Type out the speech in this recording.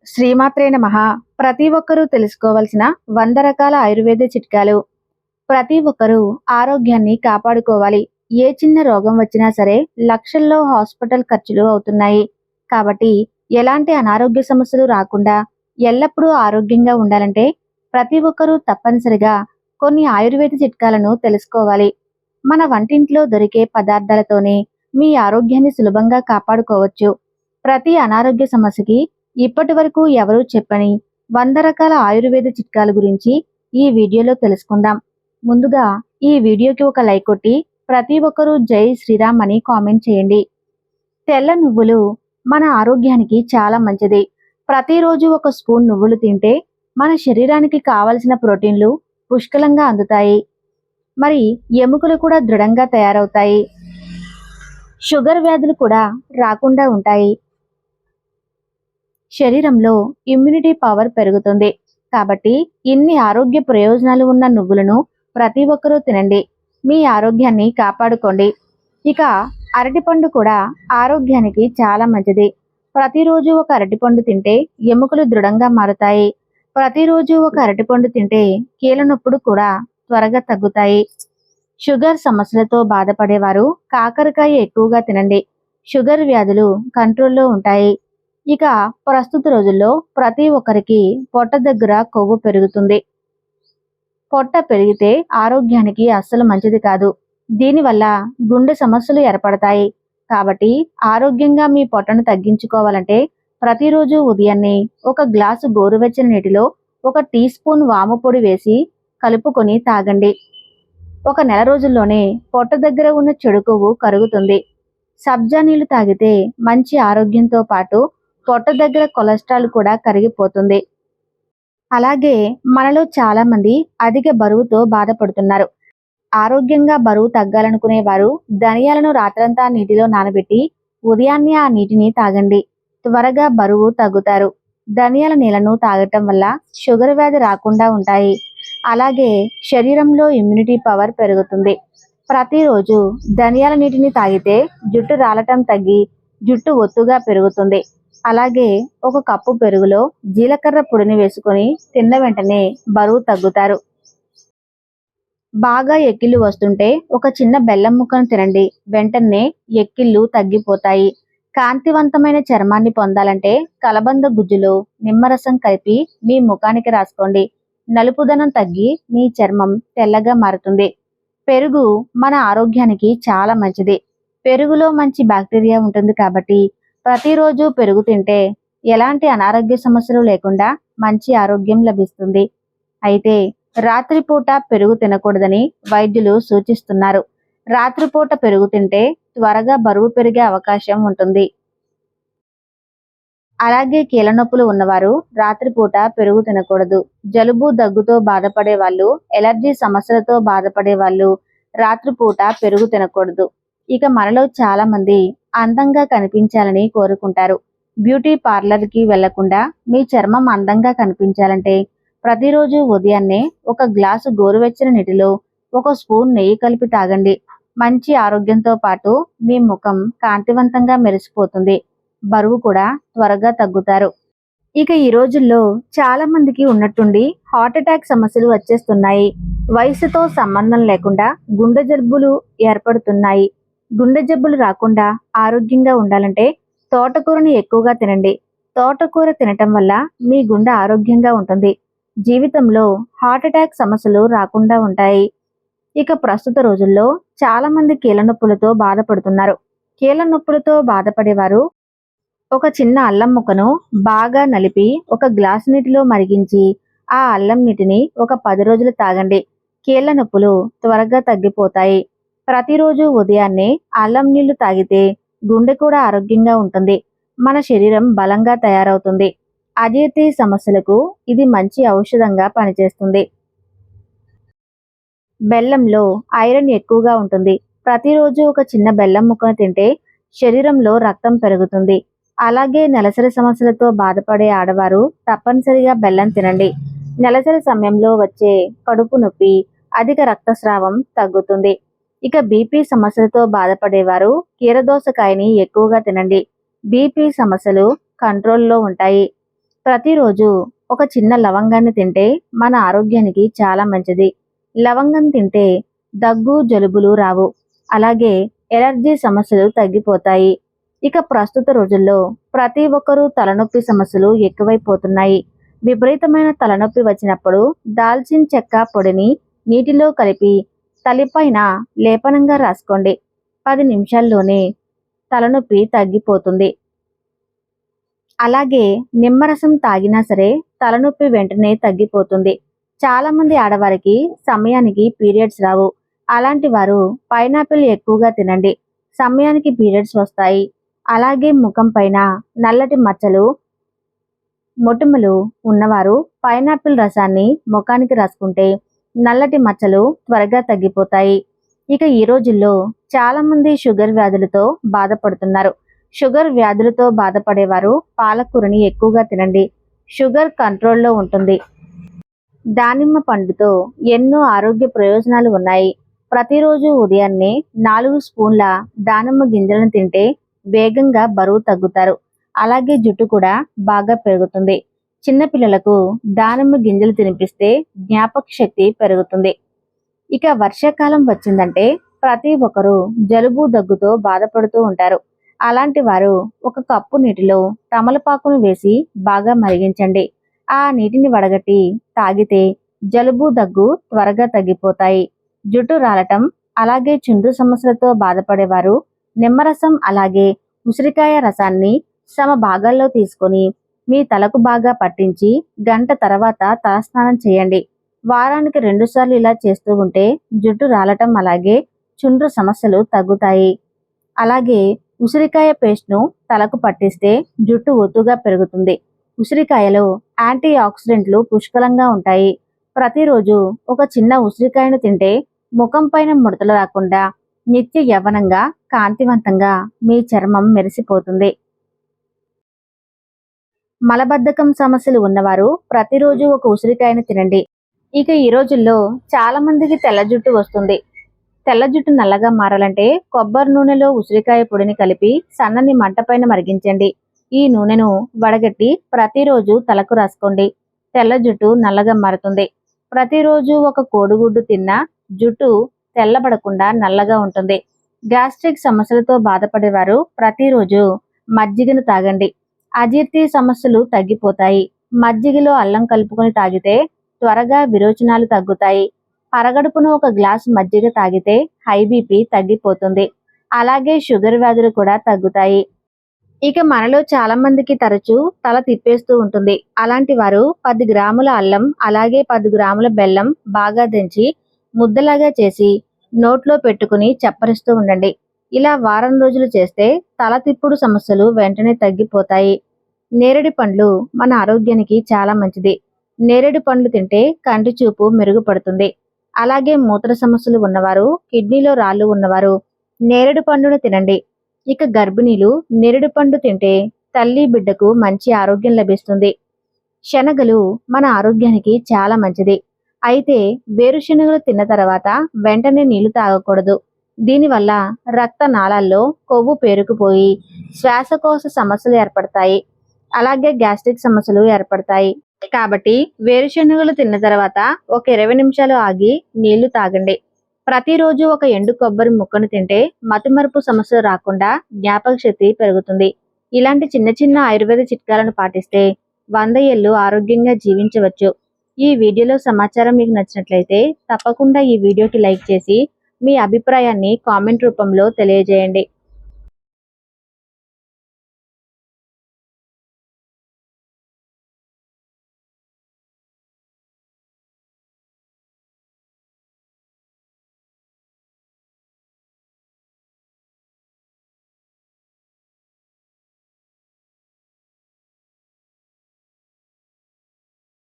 శ్రీమాత్రే నమః. ప్రతి ఒక్కరూ తెలుసుకోవలసిన 100 రకాల ఆయుర్వేద చిట్కాలు. ప్రతి ఒక్కరూ ఆరోగ్యాన్ని కాపాడుకోవాలి. ఏ చిన్న రోగం వచ్చినా సరే లక్షల్లో హాస్పిటల్ ఖర్చులు అవుతున్నాయి. కాబట్టి ఎలాంటి అనారోగ్య సమస్యలు రాకుండా ఎల్లప్పుడూ ఆరోగ్యంగా ఉండాలంటే ప్రతి ఒక్కరూ తప్పనిసరిగా కొన్ని ఆయుర్వేద చిట్కాలను తెలుసుకోవాలి. మన వంటింట్లో దొరికే పదార్థాలతోనే మీ ఆరోగ్యాన్ని సులభంగా కాపాడుకోవచ్చు. ప్రతి అనారోగ్య సమస్యకి ఇప్పటి వరకు ఎవరూ చెప్పని 100 రకాల ఆయుర్వేద చిట్కాల గురించి ఈ వీడియోలో తెలుసుకుందాం. ముందుగా ఈ వీడియోకి ఒక లైక్ కొట్టి ప్రతి ఒక్కరూ జై శ్రీరామ్ అని కామెంట్ చేయండి. తెల్ల నువ్వులు మన ఆరోగ్యానికి చాలా మంచిది. ప్రతిరోజు ఒక స్పూన్ నువ్వులు తింటే మన శరీరానికి కావలసిన ప్రోటీన్లు పుష్కలంగా అందుతాయి. మరి ఎముకలు కూడా దృఢంగా తయారవుతాయి. షుగర్ వ్యాధులు కూడా రాకుండా ఉంటాయి. శరీరంలో ఇమ్యూనిటీ పవర్ పెరుగుతుంది. కాబట్టి ఇన్ని ఆరోగ్య ప్రయోజనాలు ఉన్న నువ్వులను ప్రతి ఒక్కరూ తినండి. మీ ఆరోగ్యాన్ని కాపాడుకోండి. ఇక అరటిపండు కూడా ఆరోగ్యానికి చాలా మంచిది. ప్రతిరోజు ఒక అరటిపండు తింటే ఎముకలు దృఢంగా మారుతాయి. ప్రతిరోజు ఒక అరటిపండు తింటే కీళ్ళ నొప్పులు కూడా త్వరగా తగ్గుతాయి. షుగర్ సమస్యలతో బాధపడేవారు కాకరకాయ ఎక్కువగా తినండి. షుగర్ వ్యాధులు కంట్రోల్లో ఉంటాయి. ఇక ప్రస్తుత రోజుల్లో ప్రతి ఒక్కరికి పొట్ట దగ్గర కొవ్వు పెరుగుతుంది. పొట్ట పెరిగితే ఆరోగ్యానికి అస్సలు మంచిది కాదు. దీనివల్ల గుండె సమస్యలు ఏర్పడతాయి. కాబట్టి ఆరోగ్యంగా మీ పొట్టను తగ్గించుకోవాలంటే ప్రతిరోజు ఉదయాన్నే ఒక గ్లాసు గోరువెచ్చని నీటిలో 1 టీ స్పూన్ వాము పొడి వేసి కలుపుకొని తాగండి. ఒక నెల రోజుల్లోనే పొట్ట దగ్గర ఉన్న చెడు కొవ్వు కరుగుతుంది. సబ్జా నీళ్లు తాగితే మంచి ఆరోగ్యంతో పాటు పొట్ట దగ్గర కొలెస్ట్రాల్ కూడా కరిగిపోతుంది. అలాగే మనలో చాలా మంది అధిక బరువుతో బాధపడుతున్నారు. ఆరోగ్యంగా బరువు తగ్గాలనుకునే వారు ధనియాలను రాత్రంతా నీటిలో నానబెట్టి ఉదయాన్నే ఆ నీటిని తాగండి. త్వరగా బరువు తగ్గుతారు. ధనియాల నీళ్లను తాగటం వల్ల షుగర్ వ్యాధి రాకుండా ఉంటాయి. అలాగే శరీరంలో ఇమ్యూనిటీ పవర్ పెరుగుతుంది. ప్రతిరోజు ధనియాల నీటిని తాగితే జుట్టు రాలటం తగ్గి జుట్టు ఒత్తుగా పెరుగుతుంది. అలాగే 1 కప్పు పెరుగులో జీలకర్ర పొడిని వేసుకొని తిన్న వెంటనే బరువు తగ్గుతారు. బాగా ఎక్కిళ్ళు వస్తుంటే ఒక చిన్న బెల్లం ముక్కను తినండి. వెంటనే ఎక్కిళ్ళు తగ్గిపోతాయి. కాంతివంతమైన చర్మాన్ని పొందాలంటే కలబంద గుజ్జులో నిమ్మరసం కలిపి మీ ముఖానికి రాసుకోండి. నలుపుదనం తగ్గి మీ చర్మం తెల్లగా మారుతుంది. పెరుగు మన ఆరోగ్యానికి చాలా మంచిది. పెరుగులో మంచి బ్యాక్టీరియా ఉంటుంది కాబట్టి ప్రతిరోజు పెరుగు తింటే ఎలాంటి అనారోగ్య సమస్యలు లేకుండా మంచి ఆరోగ్యం లభిస్తుంది. అయితే రాత్రిపూట పెరుగు తినకూడదని వైద్యులు సూచిస్తున్నారు. రాత్రిపూట పెరుగు తింటే త్వరగా బరువు పెరిగే అవకాశం ఉంటుంది. అలాగే కీళ్ళ నొప్పులు ఉన్నవారు రాత్రిపూట పెరుగు తినకూడదు. జలుబు దగ్గుతో బాధపడే వాళ్ళు, ఎలర్జీ సమస్యలతో బాధపడే వాళ్ళు రాత్రిపూట పెరుగు తినకూడదు. ఇక మనలో చాలా మంది అందంగా కనిపించాలని కోరుకుంటారు. బ్యూటీ పార్లర్కి వెళ్లకుండా మీ చర్మం అందంగా కనిపించాలంటే ప్రతిరోజు ఉదయాన్నే 1 గ్లాసు గోరువెచ్చని నీటిలో 1 స్పూన్ నెయ్యి కలిపి తాగండి. మంచి ఆరోగ్యంతో పాటు మీ ముఖం కాంతివంతంగా మెరిసిపోతుంది. బరువు కూడా త్వరగా తగ్గుతారు. ఇక ఈ రోజుల్లో చాలా మందికి ఉన్నట్టుండి హార్ట్ అటాక్ సమస్యలు వచ్చేస్తున్నాయి. వయసుతో సంబంధం లేకుండా గుండె జబ్బులు ఏర్పడుతున్నాయి. గుండె జబ్బులు రాకుండా ఆరోగ్యంగా ఉండాలంటే తోటకూరని ఎక్కువగా తినండి. తోటకూర తినటం వల్ల మీ గుండె ఆరోగ్యంగా ఉంటుంది. జీవితంలో హార్ట్ అటాక్ సమస్యలు రాకుండా ఉంటాయి. ఇక ప్రస్తుత రోజుల్లో చాలా మంది కీళ్ళ నొప్పులతో బాధపడుతున్నారు. కీళ్ళ నొప్పులతో బాధపడేవారు ఒక చిన్న అల్లం ముక్కను బాగా నలిపి 1 గ్లాసు నీటిలో మరిగించి ఆ అల్లం నీటిని ఒక 10 రోజులు తాగండి. కీళ్ళ నొప్పులు త్వరగా తగ్గిపోతాయి. ప్రతిరోజు ఉదయాన్నే అల్లం నీళ్లు తాగితే గుండె కూడా ఆరోగ్యంగా ఉంటుంది. మన శరీరం బలంగా తయారవుతుంది. అజీర్తి సమస్యలకు ఇది మంచి ఔషధంగా పనిచేస్తుంది. బెల్లంలో ఐరన్ ఎక్కువగా ఉంటుంది. ప్రతిరోజు ఒక చిన్న బెల్లం ముక్కను తింటే శరీరంలో రక్తం పెరుగుతుంది. అలాగే నెలసరి సమస్యలతో బాధపడే ఆడవారు తప్పనిసరిగా బెల్లం తినండి. నెలసరి సమయంలో వచ్చే కడుపు నొప్పి, అధిక రక్తస్రావం తగ్గుతుంది. ఇక బీపీ సమస్యలతో బాధపడేవారు కీరదోసకాయని ఎక్కువగా తినండి. బీపీ సమస్యలు కంట్రోల్లో ఉంటాయి. ప్రతిరోజు ఒక చిన్న లవంగాన్ని తింటే మన ఆరోగ్యానికి చాలా మంచిది. లవంగం తింటే దగ్గు జలుబులు రావు. అలాగే ఎలర్జీ సమస్యలు తగ్గిపోతాయి. ఇక ప్రస్తుత రోజుల్లో ప్రతి ఒక్కరూ తలనొప్పి సమస్యలు ఎక్కువైపోతున్నాయి. విపరీతమైన తలనొప్పి వచ్చినప్పుడు దాల్చిన చెక్క పొడిని నీటిలో కలిపి తలపైన లేపనంగా రాసుకోండి. 10 నిమిషాల్లోనే తలనొప్పి తగ్గిపోతుంది. అలాగే నిమ్మరసం తాగినా సరే తలనొప్పి వెంటనే తగ్గిపోతుంది. చాలా మంది ఆడవారికి సమయానికి పీరియడ్స్ రావు. అలాంటి వారు పైనాపిల్ ఎక్కువగా తినండి. సమయానికి పీరియడ్స్ వస్తాయి. అలాగే ముఖం పైన నల్లటి మచ్చలు మొటిమలు ఉన్నవారు పైనాపిల్ రసాన్ని ముఖానికి రాసుకుంటే నల్లటి మచ్చలు త్వరగా తగ్గిపోతాయి. ఇక ఈ రోజుల్లో చాలా మంది షుగర్ వ్యాధులతో బాధపడుతున్నారు. షుగర్ వ్యాధులతో బాధపడేవారు పాలకూరని ఎక్కువగా తినండి. షుగర్ కంట్రోల్లో ఉంటుంది. దానిమ్మ పండుతో ఎన్నో ఆరోగ్య ప్రయోజనాలు ఉన్నాయి. ప్రతిరోజు ఉదయాన్నే 4 స్పూన్ల దానిమ్మ గింజలను తింటే వేగంగా బరువు తగ్గుతారు. అలాగే జుట్టు కూడా బాగా పెరుగుతుంది. చిన్నపిల్లలకు దానిమ్మ గింజలు తినిపిస్తే జ్ఞాపక శక్తి పెరుగుతుంది. ఇక వర్షాకాలం వచ్చిందంటే ప్రతి ఒక్కరూ జలుబు దగ్గుతో బాధపడుతూ ఉంటారు. అలాంటి వారు ఒక కప్పు నీటిలో తమలపాకును వేసి బాగా మరిగించండి. ఆ నీటిని వడగట్టి తాగితే జలుబు దగ్గు త్వరగా తగ్గిపోతాయి. జుట్టు రాలటం అలాగే చుండ్రు సమస్యలతో బాధపడేవారు నిమ్మరసం అలాగే ఉసిరికాయ రసాన్ని సమ భాగాల్లో తీసుకొని మీ తలకు బాగా పట్టించి గంట తర్వాత తలస్నానం చేయండి. వారానికి 2 సార్లు ఇలా చేస్తూ ఉంటే జుట్టు రాలటం అలాగే చుండ్రు సమస్యలు తగ్గుతాయి. అలాగే ఉసిరికాయ పేస్ట్ను తలకు పట్టిస్తే జుట్టు ఒత్తుగా పెరుగుతుంది. ఉసిరికాయలో యాంటీ ఆక్సిడెంట్లు పుష్కలంగా ఉంటాయి. ప్రతిరోజు ఒక చిన్న ఉసిరికాయను తింటే ముఖం పైన ముడతలు రాకుండా నిత్య యవ్వనంగా కాంతివంతంగా మీ చర్మం మెరిసిపోతుంది. మలబద్ధకం సమస్యలు ఉన్నవారు ప్రతిరోజు ఒక ఉసిరికాయను తినండి. ఇక ఈ రోజుల్లో చాలా మందికి తెల్ల జుట్టు వస్తుంది. తెల్ల జుట్టు నల్లగా మారాలంటే కొబ్బరి నూనెలో ఉసిరికాయ పొడిని కలిపి సన్నని మంట పైన మరిగించండి. ఈ నూనెను వడగట్టి ప్రతిరోజు తలకు రాసుకోండి. తెల్ల జుట్టు నల్లగా మారుతుంది. ప్రతిరోజు ఒక కోడిగుడ్డు తిన్నా జుట్టు తెల్లబడకుండా నల్లగా ఉంటుంది. గ్యాస్ట్రిక్ సమస్యలతో బాధపడేవారు ప్రతిరోజు మజ్జిగను తాగండి. అజీర్తి సమస్యలు తగ్గిపోతాయి. మజ్జిగలో అల్లం కలుపుకొని తాగితే త్వరగా విరోచనాలు తగ్గుతాయి. పరగడుపున ఒక గ్లాసు మజ్జిగ తాగితే హై బీపీ తగ్గిపోతుంది. అలాగే షుగర్ వ్యాధులు కూడా తగ్గుతాయి. ఇక మనలో చాలా మందికి తరచూ తల తిప్పేస్తూ ఉంటుంది. అలాంటి వారు 10 గ్రాముల అల్లం అలాగే 10 గ్రాముల బెల్లం బాగా దంచి ముద్దలాగా చేసి నోట్లో పెట్టుకుని చప్పరిస్తూ ఉండండి. ఇలా వారం రోజులు చేస్తే తల తిప్పుడు సమస్యలు వెంటనే తగ్గిపోతాయి. నేరేడు పండ్లు మన ఆరోగ్యానికి చాలా మంచిది. నేరేడు పండ్లు తింటే కంటి చూపు మెరుగుపడుతుంది. అలాగే మూత్ర సమస్యలు ఉన్నవారు, కిడ్నీలో రాళ్ళు ఉన్నవారు నేరేడు పండును తినండి. ఇక గర్భిణీలు నేరేడు పండు తింటే తల్లి బిడ్డకు మంచి ఆరోగ్యం లభిస్తుంది. శనగలు మన ఆరోగ్యానికి చాలా మంచిది. అయితే వేరుశనగలు తిన్న తర్వాత వెంటనే నీళ్లు తాగకూడదు. దీనివల్ల రక్త నాళాల్లో కొవ్వు పేరుకుపోయి శ్వాసకోశ సమస్యలు ఏర్పడతాయి. అలాగే గ్యాస్ట్రిక్ సమస్యలు ఏర్పడతాయి. కాబట్టి వేరుశనగలు తిన్న తర్వాత ఒక 20 నిమిషాలు ఆగి నీళ్లు తాగండి. ప్రతిరోజు ఒక ఎండు కొబ్బరి ముక్కను తింటే మతిమరుపు సమస్యలు రాకుండా జ్ఞాపక శక్తి పెరుగుతుంది. ఇలాంటి చిన్న చిన్న ఆయుర్వేద చిట్కాలను పాటిస్తే 100 ఏళ్లు ఆరోగ్యంగా జీవించవచ్చు. ఈ వీడియోలో సమాచారం మీకు నచ్చినట్లయితే తప్పకుండా ఈ వీడియోకి లైక్ చేసి మీ అభిప్రాయాన్ని కామెంట్ రూపంలో తెలియజేయండి.